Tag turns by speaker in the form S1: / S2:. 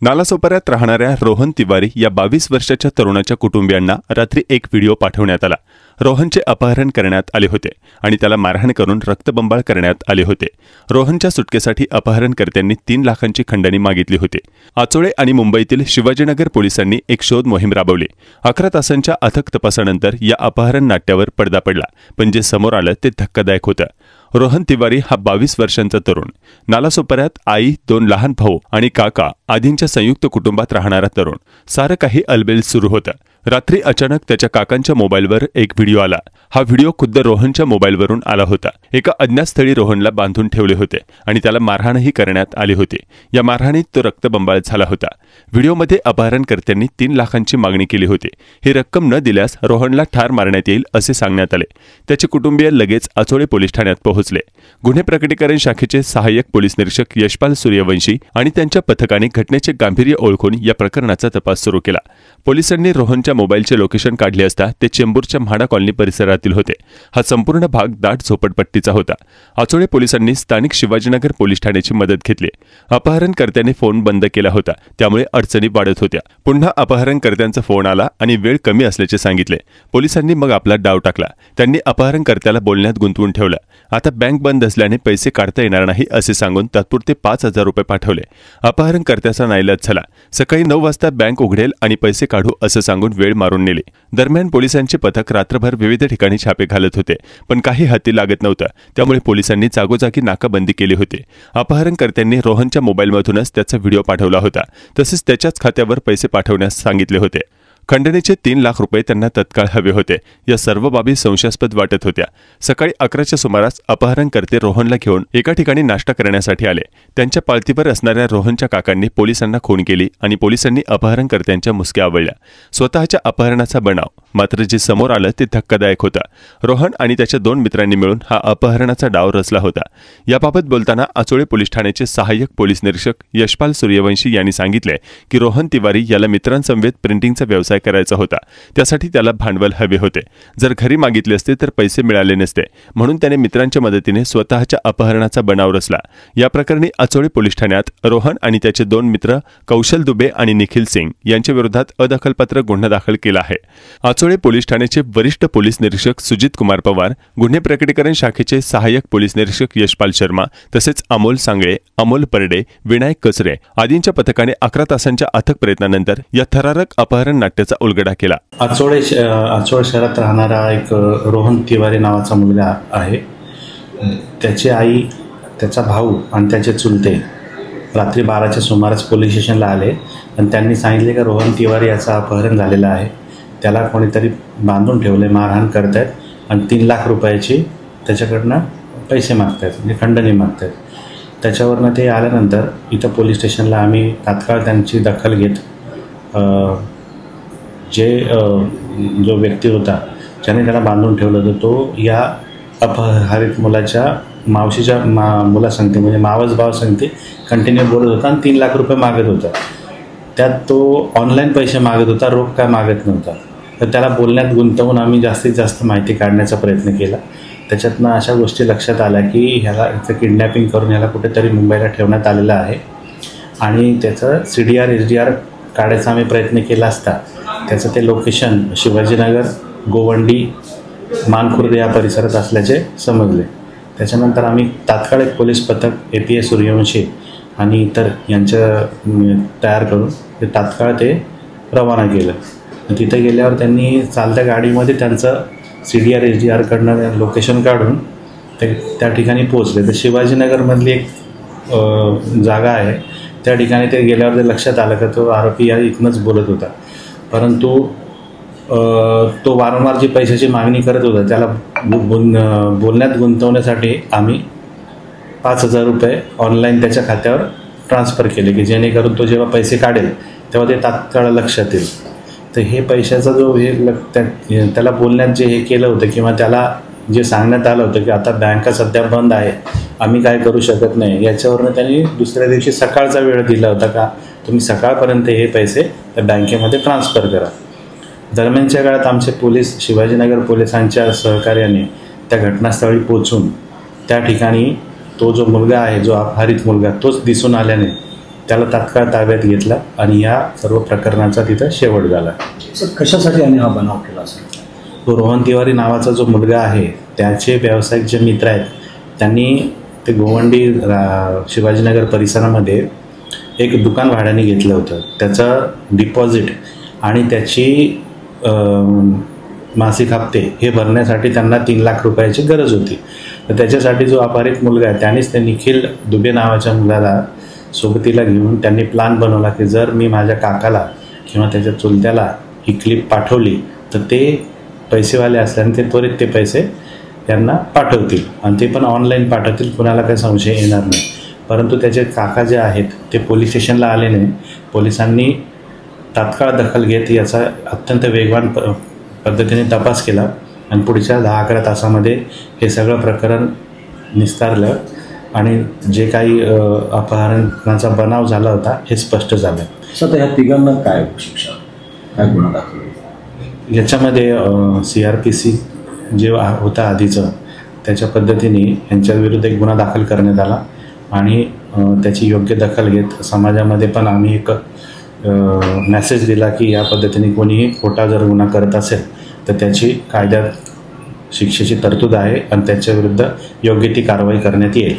S1: नालासोपाऱ्यात राहणाऱ्या रोहन तिवारी या 22 वर्षाच्या तरुणाच्या कुटुंबियांना रात्री एक व्हिडिओ पाठवण्यात आला। रोहनचे अपहरण करण्यात आले होते आणि त्याला मारहाण करून रक्तबंबाळ करण्यात आले होते। रोहनच्या सुटकेसाठी अपहरणकर्त्यांनी 3 लाखांची खंडणी मागितली होती। आचोळे आणि मुंबईतील शिवाजीनगर पोलिसांनी एक शोध मोहीम राबवली। 11 तासांच्या अथक तपासानंतर या अपहरण नाट्यावर पडदा पडला, पण जे समोर आलं ते धक्कादायक होतं। रोहन तिवारी हा 22 वर्षांचा तरुण, नालासोपाऱ्यात आई, 2 लहान भाऊ आणि काका आदींच्या संयुक्त कुटुंबात राहणारा तरुण। सारं काही अलबेल सुरू होतं। रात्री अचानक त्याच्या काकांच्या मोबाईलवर एक व्हिडिओ आला। हा व्हिडिओ खुद्द रोहनच्या मोबाईलवरून आला होता। एका अज्ञात स्थळी रोहनला बांधून ठेवले होते आणि त्याला मारहाणही करण्यात आली होती। या मारहाणीत तो रक्तबंबाळ झाला होता। व्हिडिओमध्ये अपहरणकर्त्यांनी 3 लाखांची मागणी केली होती। ही रक्कम न दिल्यास रोहनला ठार मारण्यात येईल असे सांगण्यात आले। त्याचे कुटुंबीय लगेच आचोळे पोलीस ठाण्यात पोहोचले। गुन्हे प्रकटीकरण शाखेचे सहाय्यक पोलीस निरीक्षक यशपाल सूर्यवंशी आणि त्यांच्या पथकाने घटनेचे गांभीर्य ओळखून या प्रकरणाचा तपास सुरू केला। पोलिसांनी रोहनच्या मोबाईलचे लोकेशन काढले असता ते चेंबूरच्या म्हाडा कॉलनी परिसरातील होते। हा संपूर्ण भाग दाट झोपडपट्टीचा होता। आचोळे पोलिसांनी स्थानिक शिवाजीनगर पोलीस ठाण्याची मदत घेतली। अपहरणकर्त्याने फोन बंद केला होता, त्यामुळे अडचणी वाढत होत्या। पुन्हा अपहरणकर्त्यांचा फोन आला आणि वेळ कमी असल्याचे सांगितले। पोलिसांनी मग आपला डाव टाकला। त्यांनी अपहरणकर्त्याला बोलण्यात गुंतवून ठेवलं। आता बँक बंद असल्याने पैसे काढता येणार नाही असे सांगून तात्पुरते 5000 रुपये पाठवले। अपहरणकर्त्याचा नाईलाज झाला। सकाळी 9 वाजता बँक उघडेल आणि पैसे काढू असं सांगून वेळ मारून नेली। दरम्यान पोलिसांचे पथक रात्रभर विविध ठिकाणी छापे घालत होते, पण काही हाती लागत नव्हतं। त्यामुळे पोलिसांनी जागोजागी नाकाबंदी केली होती। अपहरणकर्त्यांनी रोहनच्या मोबाईलमधूनच त्याचा व्हिडिओ पाठवला होता, तसेच त्याच्याच खात्यावर पैसे पाठवण्यास सांगितले होते। खंडणीचे 3 लाख रुपये त्यांना तत्काळ हवे होते। या सर्व बाबी संशयास्पद वाटत होत्या। सकाळी 11च्या सुमारास अपहरणकर्ते रोहनला घेऊन एका ठिकाणी नाश्ता करण्यासाठी आले। त्यांच्या पाळतीवर असणाऱ्या रोहनच्या काकांनी पोलिसांना खून केली आणि पोलिसांनी अपहरणकर्त्यांच्या मुसक्या आवळल्या। स्वतःच्या अपहरणाचा बनाव, मात्र जे समोर आलं ते धक्कादायक होतं। रोहन आणि त्याच्या 2 मित्रांनी मिळून हा अपहरणाचा डाव रचला होता। याबाबत बोलताना आचोळे पोलीस ठाण्याचे सहाय्यक पोलीस निरीक्षक यशपाल सूर्यवंशी यांनी सांगितले की रोहन तिवारी याला मित्रांसमवेत प्रिंटिंगचा व्यवसाय करायचा होता। त्यासाठी त्याला भांडवल हवे होते। जर घरी मागितले असते तर पैसे मिळाले नसते, म्हणून त्याने मित्रांच्या मदतीने स्वतःच्या अपहरणाचा बनाव रचला। या प्रकरणी आचोळे पोलीस ठाण्यात रोहन आणि त्याचे 2 मित्र कौशल दुबे आणि निखिल सिंग यांच्या विरोधात अदखलपात्र गुन्हा दाखल केला आहे। आचोळे पोलीस ठाण्याचे वरिष्ठ पोलीस निरीक्षक सुजित कुमार पवार, गुन्हे प्रकटीकरण शाखेचे सहाय्यक पोलीस निरीक्षक यशपाल शर्मा, तसेच अमोल सांगळे, अमोल परडे, विनायक कचरे आदींच्या पथकाने 11 तासांच्या अथक प्रयत्नानंतर या थरारक अपहरण नाट्याचा उलगडा केला।
S2: आचोळे शहरात राहणारा एक रोहन तिवारी नावाचा मुलगा आहे। त्याची आई, त्याचा भाऊ आणि त्याचे चुलते रात्री 12च्या सुमारास पोलीस स्टेशनला आले आणि त्यांनी सांगितले की रोहन तिवारी याचं अपहरण झालेलं आहे। त्याला कोणीतरी बांधून ठेवले, मारहाण करत आहेत आणि 3 लाख रुपयाची त्याच्याकडनं पैसे मागत आहेत, म्हणजे खंडणी मागत आहेत। त्याच्यावरनं ते आल्यानंतर इथं पोलीस स्टेशनला आम्ही तात्काळ त्यांची दखल घेत जो व्यक्ती होता ज्याने त्याला बांधून ठेवलं होतं तो या अपहरित मुलाच्या मावशीच्या मुलासंगती, म्हणजे मावस भाव संगती कंटिन्यू बोलत होता आणि 3 लाख रुपये मागत होता। त्यात तो ऑनलाईन पैसे मागत होता, रोख काय मागत नव्हता। तर त्याला बोलण्यात गुंतवून आम्ही जास्तीत जास्त माहिती काढण्याचा प्रयत्न केला। त्याच्यातनं अशा गोष्टी लक्षात आल्या की ह्याला इथं किडनॅपिंग करून ह्याला कुठेतरी मुंबईला ठेवण्यात आलेलं आहे आणि त्याचं CDR SDR काढायचा आम्ही प्रयत्न केला असता त्याचं ते लोकेशन शिवाजीनगर, गोवंडी, मानखुर्द या परिसरात असल्याचे समजले। त्याच्यानंतर आम्ही तात्काळ एक पोलीस पथक APS सूर्यवंशी आणि इतर यांचं तयार करून ते तात्काळ ते रवाना केलं। तिथे गेल्यावर त्यांनी चालत्या गाडीमध्ये त्यांचं CDR SDR कडनं लोकेशन काढून ते त्या ठिकाणी पोहोचले। तर शिवाजीनगरमधली एक जागा आहे, त्या ठिकाणी ते गेल्यावर ते लक्षात आलं की तो आरोपी या इथनंच बोलत होता। परंतु तो वारंवार जी पैशाची मागणी करत होता त्याला बोलण्यात गुंतवण्यासाठी आम्ही 5000 रुपये ऑनलाईन त्याच्या खात्यावर ट्रान्सफर केले की जेणेकरून तो जेव्हा पैसे काढेल तेव्हा ते तात्काळ लक्षात येईल। तर हे पैशाचा जो त्याला बोलण्यात जे हे केलं होतं किंवा त्याला जे सांगण्यात आलं होतं की आता बँका सध्या बंद आहे, आम्ही काय करू शकत नाही, याच्यावरनं त्यांनी दुसऱ्या दिवशी सकाळचा वेळ दिला होता का तुम्ही सकाळपर्यंत हे पैसे त्या बँकेमध्ये ट्रान्सफर करा। दरम्यानच्या काळात आमचे पोलीस शिवाजीनगर पोलिसांच्या सहकार्याने त्या घटनास्थळी पोहोचून त्या ठिकाणी तो जो मुलगा आहे, जो अपहरित मुलगा, तोच दिसून आल्याने त्याला तात्काळ ताब्यात घेतला आणि या सर्व प्रकरणाचा तिथं शेवट झाला.
S3: सर कशासाठी याने हा बनाव केला असेल?
S2: तो रोहन तिवारी नावाचा जो मुलगा आहे त्याचे व्यावसायिक जे मित्र आहेत त्यांनी ते गोवंडी शिवाजीनगर परिसरामध्ये एक दुकान भाड्याने घेतलं होतं. त्याचं डिपॉझिट आणि त्याची मासिक हप्ते हे भरण्यासाठी त्यांना 3 लाख रुपयाची गरज होती. तर त्याच्यासाठी जो अपहरित मुलगा आहे त्यानेच ते निखिल दुबे नावाच्या मुलाला सोबतीला घेऊन त्यांनी प्लान बनवला की जर मी माझ्या काकाला किंवा त्याच्या चुलत्याला ही क्लिप पाठवली तर ते पैसेवाले असल्याने ते त्वरित ते पैसे त्यांना पाठवतील आणि ते पण ऑनलाईन पाठवतील, कुणाला काही संशय येणार नाही. परंतु त्याचे काका जे आहेत ते पोलीस स्टेशनला आले नाही. पोलिसांनी तात्काळ दखल घेत याचा अत्यंत वेगवान पद्धतीने तपास केला आणि पुढच्या 10-11 तासामध्ये हे सगळं प्रकरण निस्तारलं आणि जे काही अपहरणाचा बनाव झाला होता हे स्पष्ट झालं.
S3: सर ह्या तिघांना काय शिक्षा, काय गुन्हा दाखल?
S2: याच्यामध्ये CRPC जे होता आधीचं त्याच्या पद्धतीने यांच्याविरुद्ध एक गुन्हा दाखल करण्यात आला आणि त्याची योग्य दखल घेत समाजामध्ये पण आम्ही एक मेसेज दिला की या पद्धतीने कोणीही खोटा जर गुन्हा करत असेल तर त्याची कायद्यात शिक्षेची तरतूद आहे आणि त्याच्याविरुद्ध योग्य ती कारवाई करण्यात येईल.